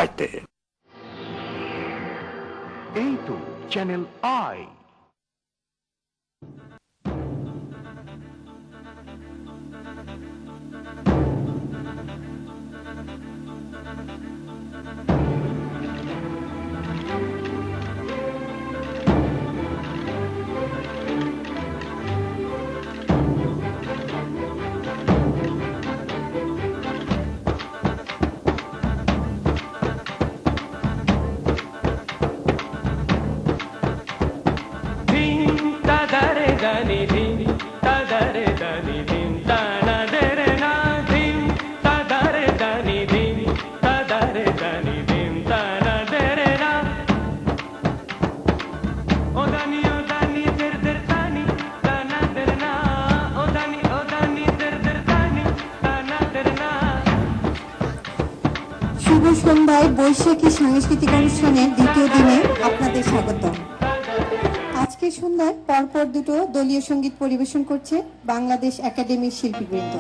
আইতে এই তো চ্যানেল আই। শুভ সন্ধ্যায় বৈশাখী সাংস্কৃতিক অনুষ্ঠানের দ্বিতীয় দিনে আপনাদের স্বাগত। আজকে সন্ধ্যায় পরপর দুটো দলীয় সঙ্গীত পরিবেশন করছে বাংলাদেশ একাডেমির শিল্পীবৃন্দ।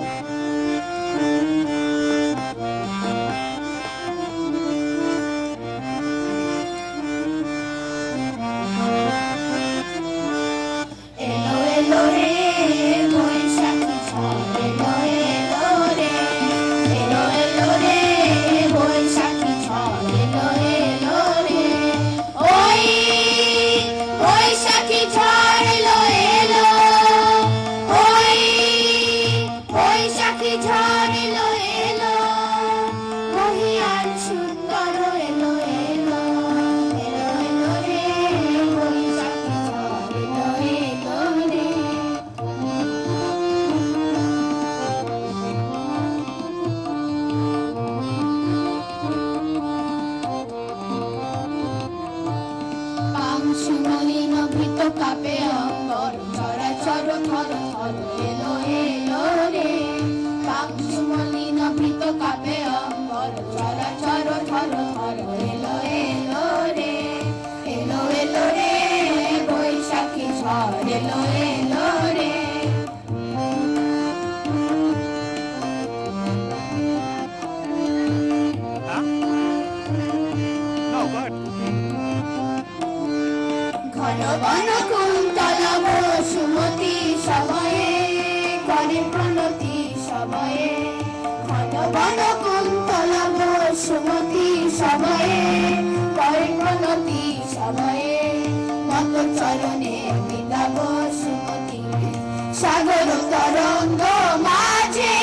সাগর তরঙ্গ মাঝে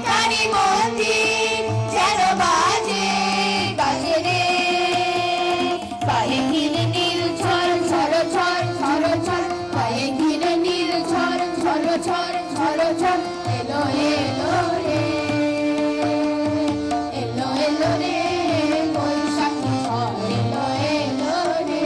কানি মন্দি যেন বাজে বাজে রে পায়ে ঘিরে নীল ঝড় ঝড় ঝড় ঝড় ঝড় পায়ে ঘিরে নীল ঝড় ঝড় ঝড় ঝড় ঝড় এলো এলো রে এলো এলো রে বৈশাখী ঝড় এলো এলো রে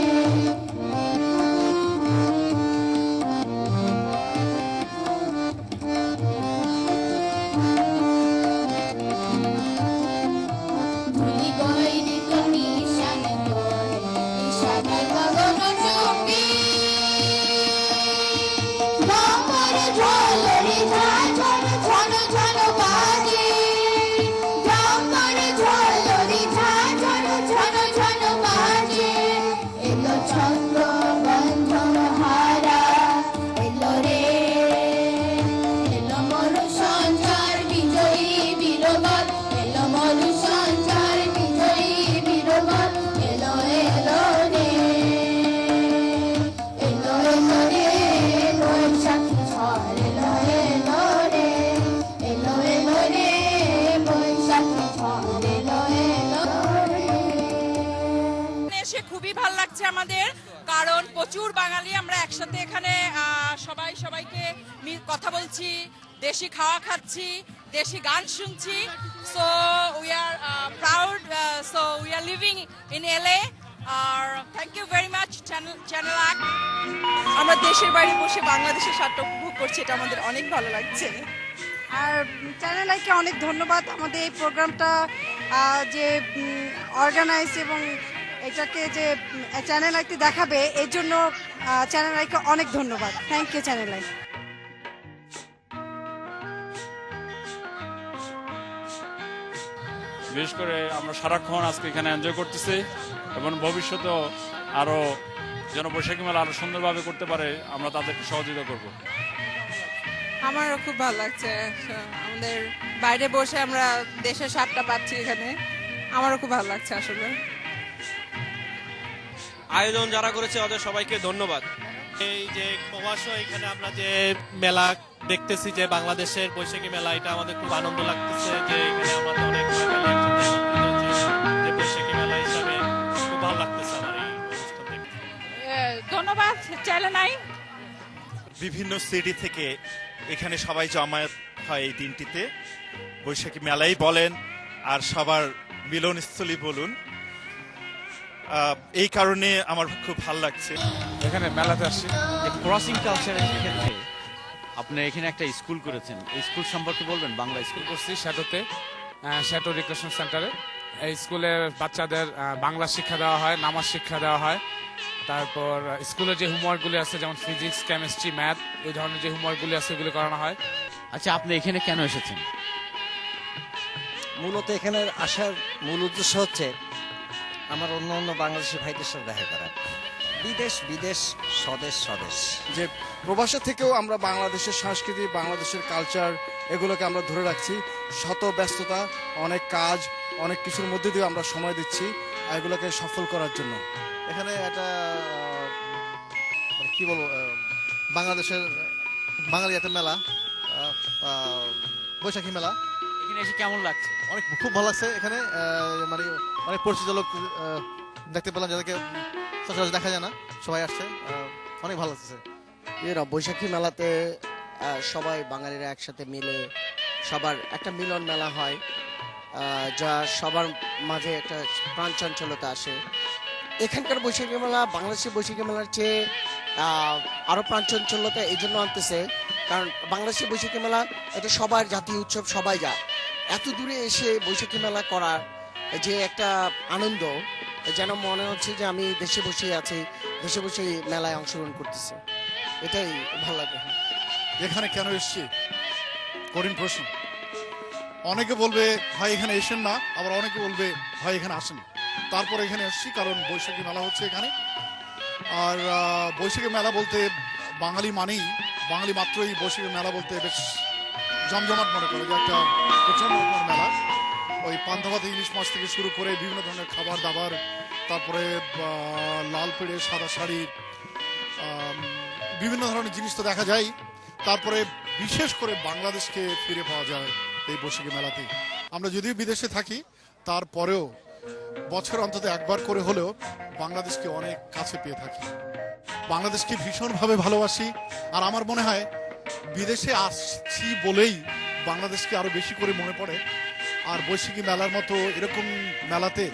খুবই ভালো লাগছে আমাদের, কারণ প্রচুর বাঙালি আমরা একসাথে এখানে সবাই সবাইকে কথা বলছি, দেশি খাওয়া খাচ্ছি, দেশি গান শুনছি। So we are proud, so we are living in LA। আর thank you very much channel I. আমরা দেশের বাইরে বসে বাংলাদেশের স্বাদ উপভোগ করছি, এটা আমাদের অনেক ভালো লাগছে। আর চ্যানেল আইকে অনেক ধন্যবাদ আমাদের এই প্রোগ্রামটা যে অর্গানাইজ এবং এটাকে যে চ্যানেল আইতে দেখাবে এর জন্য চ্যানেল আইকে অনেক ধন্যবাদ। Thank you channel I. বিশেষ করে আমরা সারাক্ষণ আজকে এখানে এনজয় করতেছি এবং ভবিষ্যতেও আরো যেন বৈশাখী মেলা আরো সুন্দরভাবে করতে পারে আমরা তাদেরকে সহযোগিতা করব। আমারও খুব ভালো লাগছে, আমাদের বাইরে বসে আমরা দেশের স্বাদটা পাচ্ছি এখানে, আমারও খুব ভালো লাগছে আসলে। আয়োজন যারা করেছে ওদের সবাইকে ধন্যবাদ। এই যে প্রবাস এখানে আমরা যে মেলা দেখতেছি, যে বাংলাদেশের বৈশাখী মেলা, এটা আমাদের খুব আনন্দ লাগতেছে যে এখানে আমাদের অনেক বাঙালি একসাথে একত্রিত হয়েছে, যে বৈশাখী মেলা হিসাবে খুব ভালো লাগতেছে আমার এই অনুষ্ঠান দেখতে। ধন্যবাদ চ্যানেল আই। বিভিন্ন সিটি থেকে এখানে সবাই জমায়েত হয় এই দিনটিতে। বৈশাখী মেলাই বলেন আর সবার মিলনস্থলী বলুন, এই কারণে আমার খুব ভালো লাগছে। এখানে মেলাতে আসছি। ক্রসিং কালচারের ক্ষেত্রে আপনি এখানে একটা স্কুল করেছেন, এই স্কুল সম্পর্কে বলবেন? বাংলা স্কুল করছি শ্যাটোতে, শ্যাটো রিক্রেশন সেন্টারে। এই স্কুলে বাচ্চাদের বাংলা শিক্ষা দেওয়া হয়, নামাজ শিক্ষা দেওয়া হয়। তারপর স্কুলের যে হোমওয়ার্কগুলি আছে, যেমন ফিজিক্স, কেমিস্ট্রি, ম্যাথ, এই ধরনের যে হোমওয়ার্কগুলি আছে এগুলো করানো হয়। আচ্ছা, আপনি এখানে কেন এসেছেন? মূলত এখানে আসার মূল উদ্দেশ্য হচ্ছে আমার অন্য বাংলাদেশি ভাইদের সাথে দেখা করা। বিদেশ বিদেশ, স্বদেশ স্বদেশ। যে প্রবাসে থেকেও আমরা বাংলাদেশের সংস্কৃতি, বাংলাদেশের কালচার, এগুলোকে আমরা ধরে রাখছি। শত ব্যস্ততা, অনেক কাজ, অনেক কিছুর মধ্যে দিয়ে আমরা সময় দিচ্ছি এগুলোকে সফল করার জন্য। এখানে একটা কি বলবো, বাংলাদেশের বাঙালি একটা মেলা, বৈশাখী মেলা। এখানে এসে কেমন লাগছে? অনেক খুব ভালো লাগছে। এখানে মানে অনেক পরিচিত লোক দেখতে পেলাম, যাদেরকে সচরাচর দেখা যায় না, সবাই আসছে, অনেক ভালো লাগছে। বৈশাখী মেলাতে সবাই বাঙালিরা একসাথে মিলে সবার একটা মিলন মেলা হয়, যা সবার মাঝে একটা প্রাণচঞ্চলতা আসে। এখানকার বৈশাখী মেলা বাংলাদেশের বৈশাখী মেলার চেয়ে আরো প্রাণচঞ্চলতা এই জন্য আনতেছে, কারণ বাংলাদেশের বৈশাখী মেলা এটা সবার জাতীয় উৎসব, সবাই যায়। এত দূরে এসে বৈশাখী মেলা করার যে একটা আনন্দ, যেন মনে হচ্ছে যে আমি দেশে বসে আছি, দেশে বসে মেলায় অংশগ্রহণ করতেছি, এটাই ভালো লাগে। এখানে কেন এসছি কঠিন প্রশ্ন। অনেকে বলবে ভাই এখানে এসেন না, আবার অনেকে বলবে ভাই এখানে আসেন। তারপর এখানে এসছি কারণ বৈশাখী মেলা হচ্ছে এখানে। আর বৈশাখী মেলা বলতে বাঙালি মানেই, বাঙালি মাত্রই বৈশাখী মেলা বলতে বেশ জমজমাট মনে করে, যে একটা প্রচন্ড রকমের মেলা। ওই পান্তা ভাত, ইলিশ মাছ থেকে শুরু করে বিভিন্ন ধরনের খাবার দাবার, তারপরে লাল পেড়ে, সাদা শাড়ি, বিভিন্ন ধরনের জিনিস তো দেখা যায়। তারপরে বিশেষ করে বাংলাদেশকে ফিরে পাওয়া যায় এই বৈশাখী মেলাতে। আমরা যদিও বিদেশে থাকি, তারপরেও বছর অন্তত একবার করে হলেও বাংলাদেশকে অনেক কাছে পেয়ে থাকি, বাংলাদেশকে ভীষণভাবে ভালোবাসি। আর আমার মনে হয় বিদেশে আসছি বলেই বাংলাদেশকে আরো বেশি করে মনে পড়ে। আর বৈশাখী মেলার মতো এরকম মেলাতে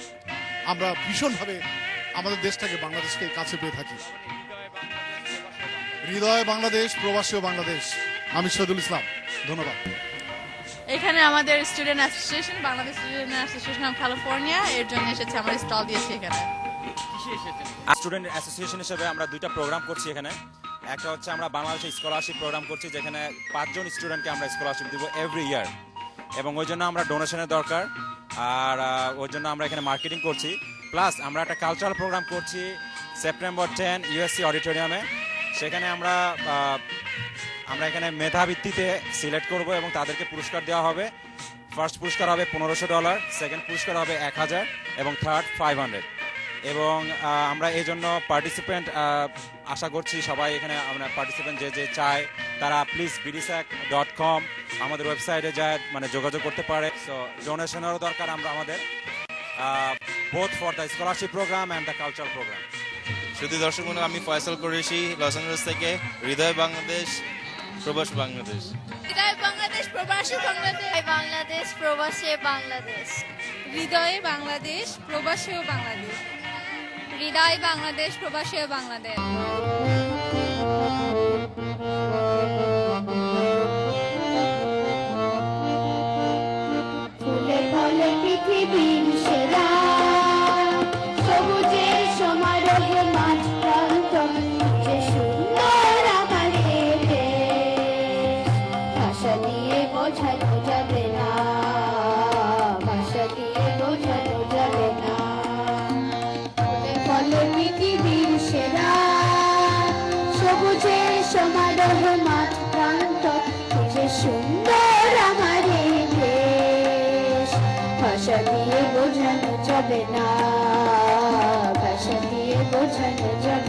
আমরা ভীষণভাবে আমাদের দেশটাকে, বাংলাদেশকে কাছে পেয়ে থাকি। হৃদয় বাংলাদেশ, প্রবাসীও বাংলাদেশ। আমি শহীদুল ইসলাম, ধন্যবাদ। এখানে আমাদের student association, Bangladesh student association of California, এর জন্য এসেছে, আমরা স্টল দিয়েছি এখানে। স্টুডেন্ট অ্যাসোসিয়েশন হিসেবে আমরা দুইটা প্রোগ্রাম করছি এখানে। একটা হচ্ছে আমরা বাংলাদেশে স্কলারশিপ প্রোগ্রাম করছি, যেখানে 5 জন স্টুডেন্টকে আমরা স্কলারশিপ দিব এভরি ইয়ার, এবং ওই জন্য আমরা ডোনেশনের দরকার। আর ওই জন্য আমরা এখানে মার্কেটিং করছি। প্লাস আমরা একটা কালচারাল প্রোগ্রাম করছি সেপ্টেম্বর 10 ইউএসসি অডিটোরিয়ামে। সেখানে আমরা এখানে মেধা ভিত্তিতে সিলেক্ট করব এবং তাদেরকে পুরস্কার দেওয়া হবে। ফার্স্ট পুরস্কার হবে $1500, সেকেন্ড পুরস্কার হবে 1000 এবং থার্ড 500। এবং আমরা এই জন্য পার্টিসিপেন্ট আশা করছি সবাই এখানে, আমরা পার্টিসিপেন্ট যে চায় তারা প্লিজ bdsac.com আমাদের ওয়েবসাইটে যায় মানে যোগাযোগ করতে পারে। সো ডোনেশনেরও দরকার আমাদের, both for the scholarship program and the cultural program. শুধু দর্শক মন্ডল, আমি ফয়সাল কুরেশি, লস অ্যাঞ্জেলেস থেকে। হৃদয় বাংলাদেশ, প্রবাস বাংলাদেশ। হৃদয় বাংলাদেশ, প্রবাসী বাংলাদেশ। বাংলাদেশ, প্রবাসী বাংলাদেশ। হৃদয়ে বাংলাদেশ, প্রবাসীও বাংলাদেশ। হৃদয় বাংলাদেশ, প্রবাসী বাংলাদেশ। ফুলে ফলে পৃথিবীর সেরা, সবুজের সমারোহে মাঠ প্রান্তর, যে সুন্দর আকারে ভাষা দিয়ে বোঝানো যাবে না, ভাষা দিয়ে সমারোহ মাঠ প্রান্ত কি যে সুন্দর আমার এই দেশ ভাষা দিয়ে বোঝানো যাবে না ভাষা দিয়ে বোঝানো যাবে